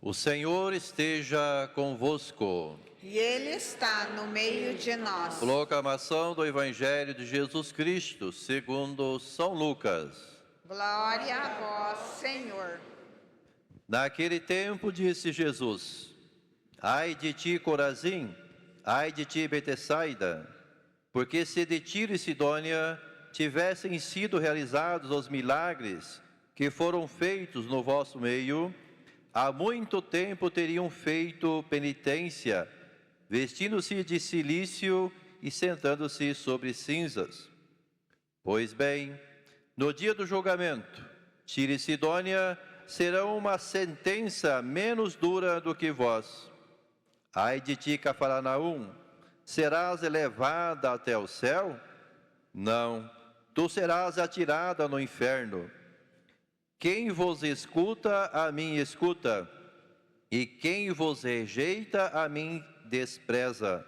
O Senhor esteja convosco. E Ele está no meio de nós. Proclamação do Evangelho de Jesus Cristo, segundo São Lucas. Glória a vós, Senhor. Naquele tempo disse Jesus: Ai de ti, Corazim, ai de ti, Betessaida, porque se de Tiro e Sidônia tivessem sido realizados os milagres que foram feitos no vosso meio, há muito tempo teriam feito penitência, vestindo-se de cilício e sentando-se sobre cinzas. Pois bem, no dia do julgamento, Tiro e Sidônia serão uma sentença menos dura do que vós. Ai de ti, Cafarnaum, serás elevada até o céu? Não, tu serás atirada no inferno. Quem vos escuta, a mim escuta, e quem vos rejeita, a mim despreza.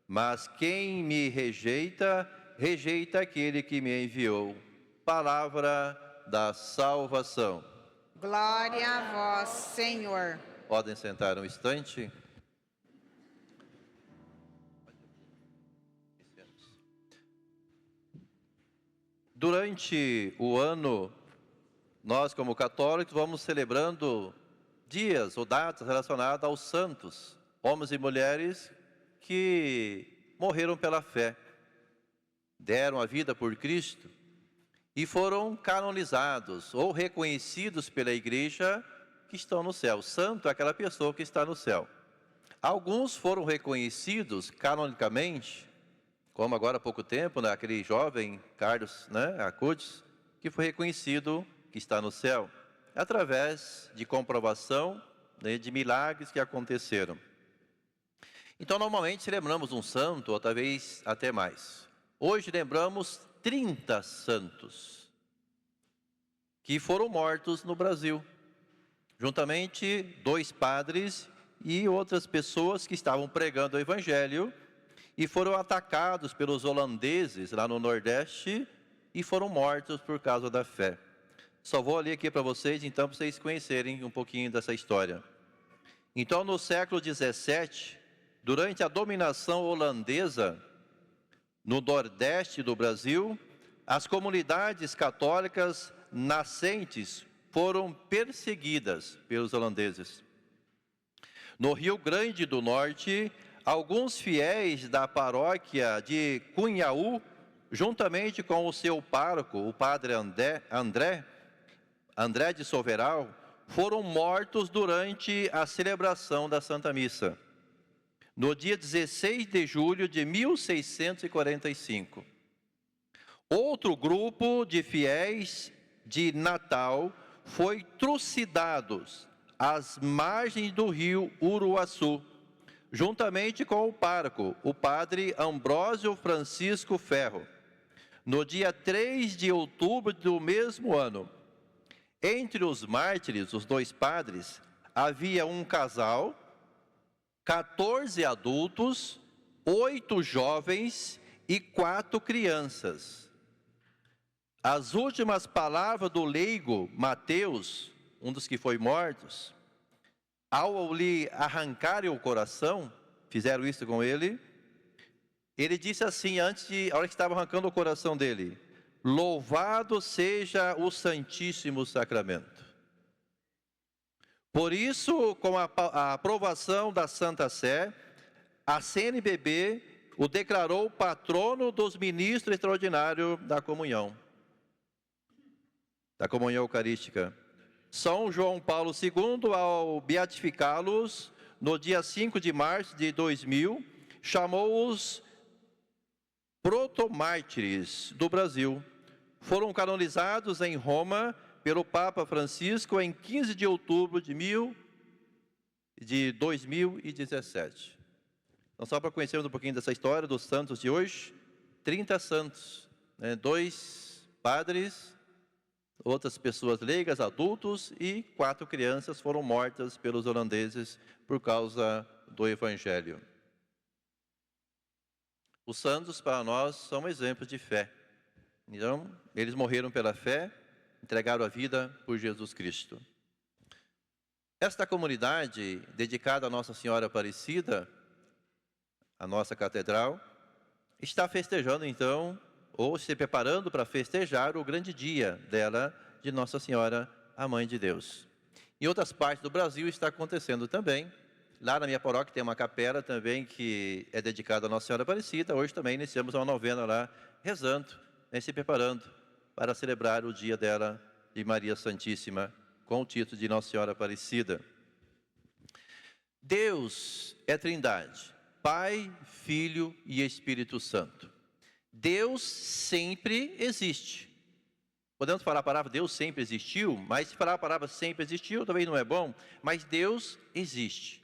Mas quem me rejeita, rejeita aquele que me enviou. Palavra da salvação. Glória a vós, Senhor. Podem sentar um instante. Durante o ano, nós como católicos vamos celebrando dias ou datas relacionadas aos santos, homens e mulheres que morreram pela fé, deram a vida por Cristo e foram canonizados ou reconhecidos pela igreja que estão no céu. Santo é aquela pessoa que está no céu. Alguns foram reconhecidos canonicamente, como agora há pouco tempo, né, aquele jovem Carlos Acutis, que foi reconhecido que está no céu, através de comprovação, né, de milagres que aconteceram. Então, normalmente celebramos um santo, ou talvez até mais. Hoje lembramos 30 santos que foram mortos no Brasil, juntamente 2 padres e outras pessoas que estavam pregando o Evangelho e foram atacados pelos holandeses lá no Nordeste e foram mortos por causa da fé. Só vou ler aqui para vocês, então, para vocês conhecerem um pouquinho dessa história. Então, no século XVII, durante a dominação holandesa no Nordeste do Brasil, as comunidades católicas nascentes foram perseguidas pelos holandeses. No Rio Grande do Norte, alguns fiéis da paróquia de Cunhaú, juntamente com o seu pároco, o padre André de Soveral, foram mortos durante a celebração da Santa Missa, no dia 16 de julho de 1645. Outro grupo de fiéis de Natal foi trucidados às margens do rio Uruaçu, juntamente com o pároco, o padre Ambrósio Francisco Ferro, no dia 3 de outubro do mesmo ano. Entre os mártires, os 2 padres, havia um casal, 14 adultos, 8 jovens e 4 crianças. As últimas palavras do leigo Mateus, um dos que foi mortos, ao lhe arrancarem o coração, fizeram isso com ele, ele disse assim, a hora que estava arrancando o coração dele: louvado seja o Santíssimo Sacramento. Por isso, com a aprovação da Santa Sé, a CNBB o declarou patrono dos ministros extraordinários da comunhão eucarística. São João Paulo II, ao beatificá-los no dia 5 de março de 2000, chamou-os protomártires do Brasil. Foram canonizados em Roma pelo Papa Francisco em 15 de outubro de 2017. Então, só para conhecermos um pouquinho dessa história dos santos de hoje, 30 santos, 2 padres, outras pessoas leigas, adultos, e 4 crianças foram mortas pelos holandeses por causa do Evangelho. Os santos, para nós, são exemplos de fé. Então, eles morreram pela fé, entregaram a vida por Jesus Cristo. Esta comunidade dedicada a Nossa Senhora Aparecida, a nossa catedral, está festejando então, ou se preparando para festejar o grande dia dela, de Nossa Senhora, a Mãe de Deus. Em outras partes do Brasil está acontecendo também. Lá na minha paróquia tem uma capela também que é dedicada a Nossa Senhora Aparecida. Hoje também iniciamos uma novena lá, rezando, se preparando para celebrar o dia dela, de Maria Santíssima, com o título de Nossa Senhora Aparecida. Deus é Trindade, Pai, Filho e Espírito Santo. Deus sempre existe. Podemos falar a palavra Deus sempre existiu, mas se falar a palavra sempre existiu, talvez não é bom, mas Deus existe.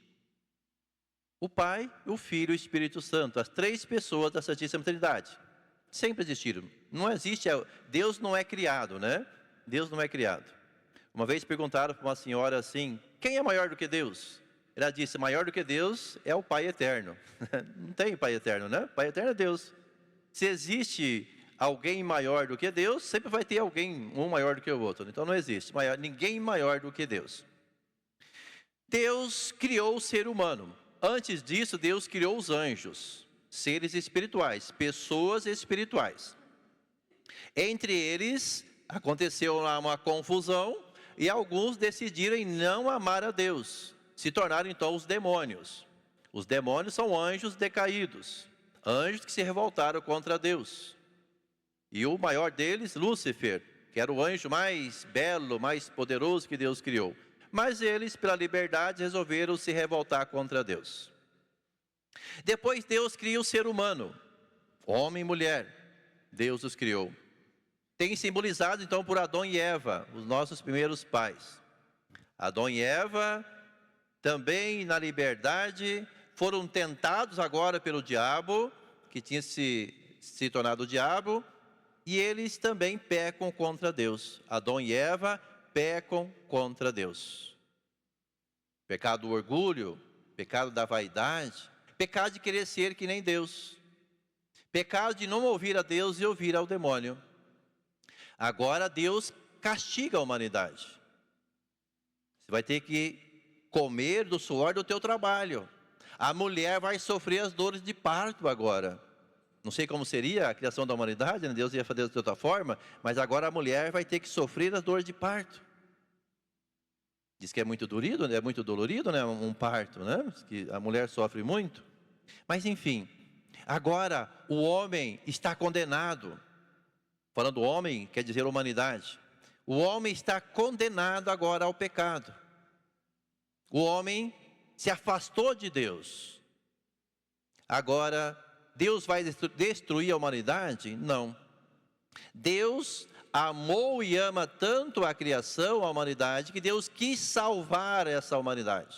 O Pai, o Filho e o Espírito Santo, as três pessoas da Santíssima Trindade, sempre existiram. Não existe, Deus não é criado, né? Deus não é criado. Uma vez perguntaram para uma senhora assim, quem é maior do que Deus? Ela disse, maior do que Deus é o Pai Eterno. Não tem Pai Eterno, né? Pai Eterno é Deus. Se existe alguém maior do que Deus, sempre vai ter alguém, um maior do que o outro. Então não existe ninguém maior do que Deus. Deus criou o ser humano. Antes disso, Deus criou os anjos, seres espirituais, pessoas espirituais. Entre eles, aconteceu lá uma confusão e alguns decidiram não amar a Deus. Se tornaram então os demônios. Os demônios são anjos decaídos, anjos que se revoltaram contra Deus. E o maior deles, Lúcifer, que era o anjo mais belo, mais poderoso que Deus criou. Mas eles, pela liberdade, resolveram se revoltar contra Deus. Depois Deus cria o ser humano, homem e mulher. Deus os criou. Tem simbolizado então por Adão e Eva, os nossos primeiros pais. Adão e Eva, também na liberdade, foram tentados agora pelo diabo, que tinha se tornado o diabo, e eles também pecam contra Deus. Adão e Eva pecam contra Deus. Pecado do orgulho, pecado da vaidade, pecado de querer ser que nem Deus. Pecado de não ouvir a Deus e ouvir ao demônio. Agora Deus castiga a humanidade. Você vai ter que comer do suor do teu trabalho. A mulher vai sofrer as dores de parto agora. Não sei como seria a criação da humanidade, né? Deus ia fazer de outra forma, mas agora a mulher vai ter que sofrer as dores de parto. Diz que é muito dolorido, né? Um parto, né? Diz que a mulher sofre muito. Mas enfim, agora o homem está condenado. Falando homem, quer dizer humanidade. O homem está condenado agora ao pecado. O homem se afastou de Deus. Agora, Deus vai destruir a humanidade? Não. Deus amou e ama tanto a criação, a humanidade, que Deus quis salvar essa humanidade.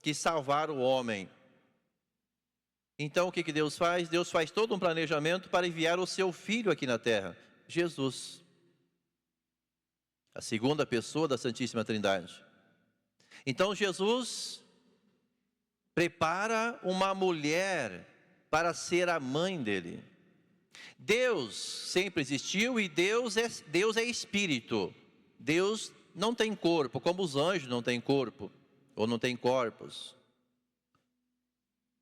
Quis salvar o homem. Então, o que Deus faz? Deus faz todo um planejamento para enviar o seu Filho aqui na terra, Jesus. A segunda pessoa da Santíssima Trindade. Então, Jesus prepara uma mulher para ser a mãe dele. Deus sempre existiu e Deus é espírito. Deus não tem corpo, como os anjos não têm corpo, ou não têm corpos.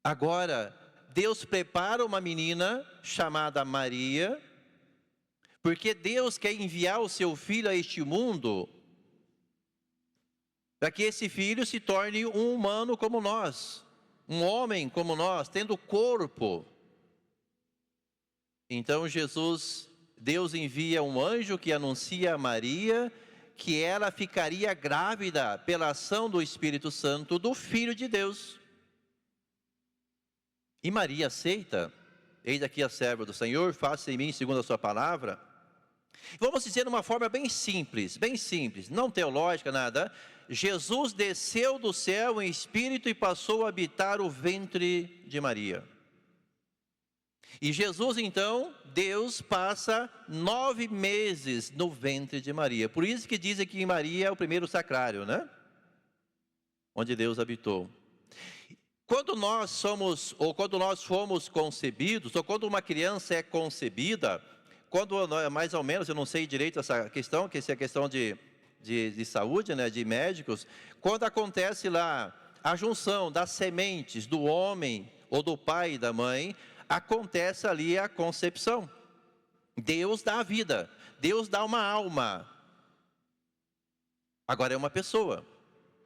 Agora, Deus prepara uma menina chamada Maria, porque Deus quer enviar o seu filho a este mundo, para que esse filho se torne um humano como nós, um homem como nós, tendo corpo. Então Deus envia um anjo que anuncia a Maria que ela ficaria grávida pela ação do Espírito Santo do Filho de Deus. E Maria aceita. Eis aqui a serva do Senhor, faça em mim segundo a sua palavra. Vamos dizer de uma forma bem simples, não teológica, nada. Jesus desceu do céu em espírito e passou a habitar o ventre de Maria. E Jesus então, Deus passa 9 meses no ventre de Maria. Por isso que dizem que Maria é o primeiro sacrário, né? Onde Deus habitou. Quando nós fomos concebidos, ou quando uma criança é concebida, quando mais ou menos, eu não sei direito essa questão, que essa é a questão de de saúde, né, de médicos, quando acontece lá a junção das sementes do homem ou do pai e da mãe, acontece ali a concepção. Deus dá a vida, Deus dá uma alma. Agora é uma pessoa.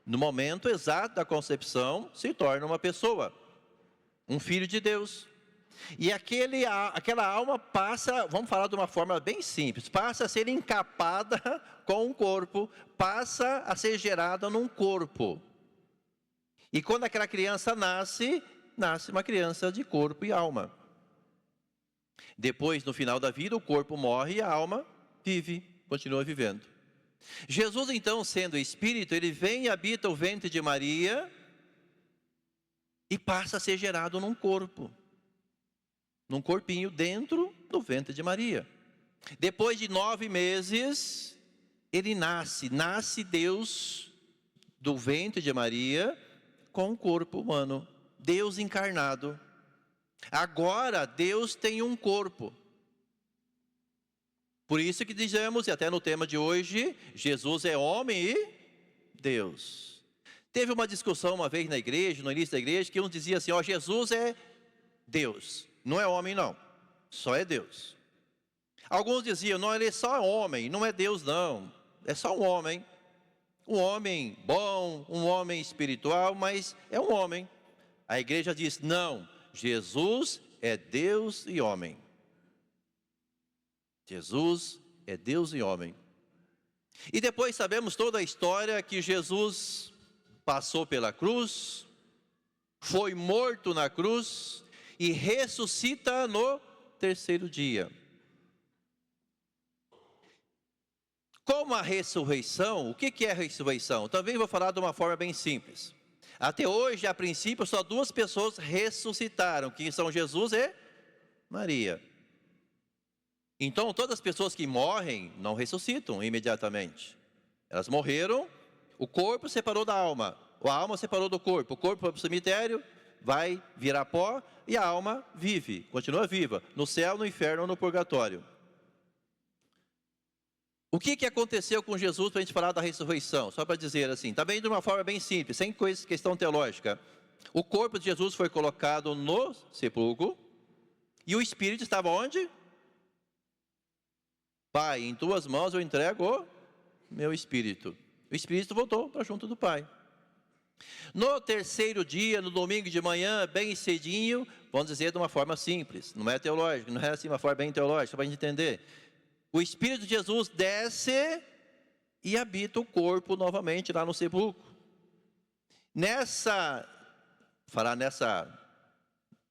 No momento exato da concepção, se torna uma pessoa, um filho de Deus. E aquela alma passa, vamos falar de uma forma bem simples, passa a ser encapada com um corpo, passa a ser gerada num corpo. E quando aquela criança nasce uma criança de corpo e alma. Depois, no final da vida, o corpo morre e a alma vive, continua vivendo. Jesus, então, sendo Espírito, ele vem e habita o ventre de Maria e passa a ser gerado num corpo. Num corpinho dentro do ventre de Maria. Depois de 9 meses, ele nasce Deus do ventre de Maria com um corpo humano, Deus encarnado. Agora Deus tem um corpo. Por isso que dizemos, e até no tema de hoje, Jesus é homem e Deus. Teve uma discussão uma vez na igreja, no início da igreja, que uns diziam assim, Jesus é Deus. Não é homem não, só é Deus. Alguns diziam, não, ele é só homem, não é Deus não. É só um homem bom, um homem espiritual, mas é um homem. A igreja diz, não, Jesus é Deus e homem. Jesus é Deus e homem. E depois sabemos toda a história que Jesus passou pela cruz, foi morto na cruz e ressuscita no 3º dia. Como a ressurreição, o que é a ressurreição? Também vou falar de uma forma bem simples. Até hoje, a princípio, só 2 pessoas ressuscitaram, que são Jesus e Maria. Então, todas as pessoas que morrem não ressuscitam imediatamente. Elas morreram, o corpo separou da alma, a alma separou do corpo, o corpo foi para o cemitério, vai virar pó e a alma vive, continua viva, no céu, no inferno ou no purgatório. O que aconteceu com Jesus para a gente falar da ressurreição? Só para dizer assim, também de uma forma bem simples, sem questão teológica. O corpo de Jesus foi colocado no sepulcro e o Espírito estava onde? Pai, em tuas mãos eu entrego o meu Espírito. O Espírito voltou para junto do Pai. No 3º dia, no domingo de manhã, bem cedinho, vamos dizer de uma forma simples, não é teológica, não é assim uma forma bem teológica, para a gente entender. O Espírito de Jesus desce e habita o corpo novamente lá no sepulcro. Nessa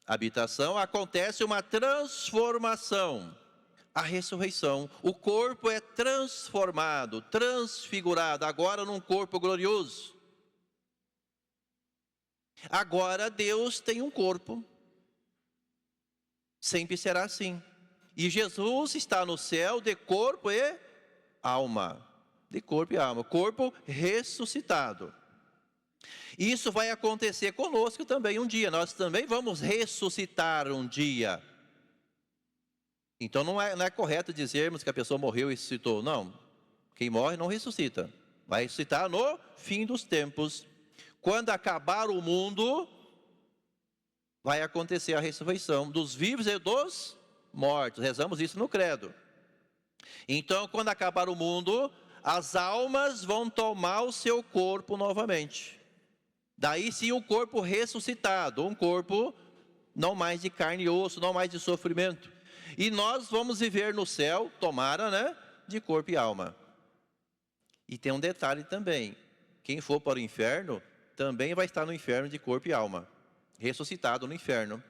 habitação acontece uma transformação, a ressurreição. O corpo é transformado, transfigurado, agora num corpo glorioso. Agora Deus tem um corpo, sempre será assim. E Jesus está no céu de corpo e alma, corpo ressuscitado. Isso vai acontecer conosco também um dia, nós também vamos ressuscitar um dia. Então não é correto dizermos que a pessoa morreu e ressuscitou, não. Quem morre não ressuscita, vai ressuscitar no fim dos tempos. Quando acabar o mundo, vai acontecer a ressurreição dos vivos e dos mortos. Rezamos isso no credo. Então, quando acabar o mundo, as almas vão tomar o seu corpo novamente. Daí sim o corpo ressuscitado, um corpo não mais de carne e osso, não mais de sofrimento. E nós vamos viver no céu, tomara, né, de corpo e alma. E tem um detalhe também, quem for para o inferno, também vai estar no inferno de corpo e alma, ressuscitado no inferno.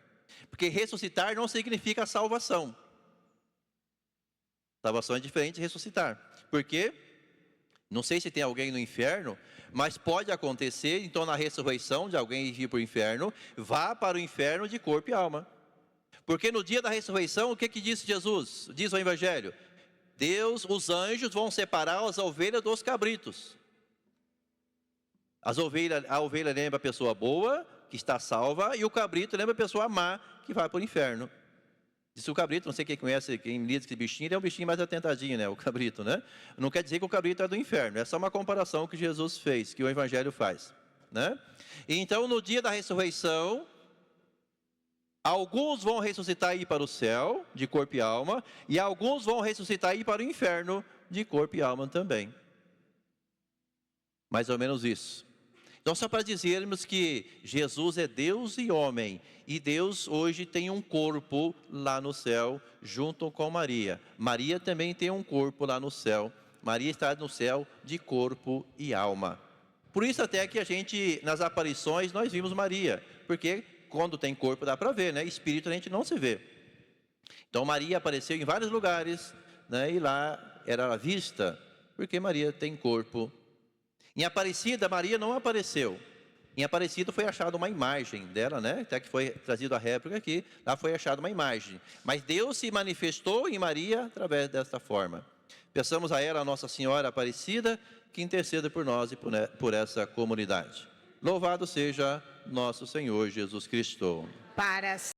Porque ressuscitar não significa salvação. Salvação é diferente de ressuscitar. Porque, não sei se tem alguém no inferno, mas pode acontecer, então na ressurreição de alguém ir para o inferno, vá para o inferno de corpo e alma. Porque no dia da ressurreição, o que disse Jesus? Diz o Evangelho, os anjos vão separar as ovelhas dos cabritos. A ovelha lembra a pessoa boa, que está salva, e o cabrito lembra a pessoa má, que vai para o inferno. Diz o cabrito, não sei quem conhece, quem lida esse bichinho, ele é um bichinho mais atentadinho, né? O cabrito, né? Não quer dizer que o cabrito é do inferno, é só uma comparação que Jesus fez, que o Evangelho faz, né? E então, no dia da ressurreição, alguns vão ressuscitar e ir para o céu, de corpo e alma, e alguns vão ressuscitar e ir para o inferno, de corpo e alma também. Mais ou menos isso. Então, só para dizermos que Jesus é Deus e homem, e Deus hoje tem um corpo lá no céu, junto com Maria. Maria também tem um corpo lá no céu. Maria está no céu de corpo e alma. Por isso até que a gente, nas aparições, nós vimos Maria, porque quando tem corpo dá para ver, né? Espírito a gente não se vê. Então Maria apareceu em vários lugares, né? E lá era vista, porque Maria tem corpo. Em Aparecida, Maria não apareceu. Em Aparecida foi achada uma imagem dela, né? Até que foi trazido a réplica aqui, lá foi achada uma imagem. Mas Deus se manifestou em Maria através desta forma. Peçamos a ela, a Nossa Senhora Aparecida, que interceda por nós e por essa comunidade. Louvado seja nosso Senhor Jesus Cristo. Para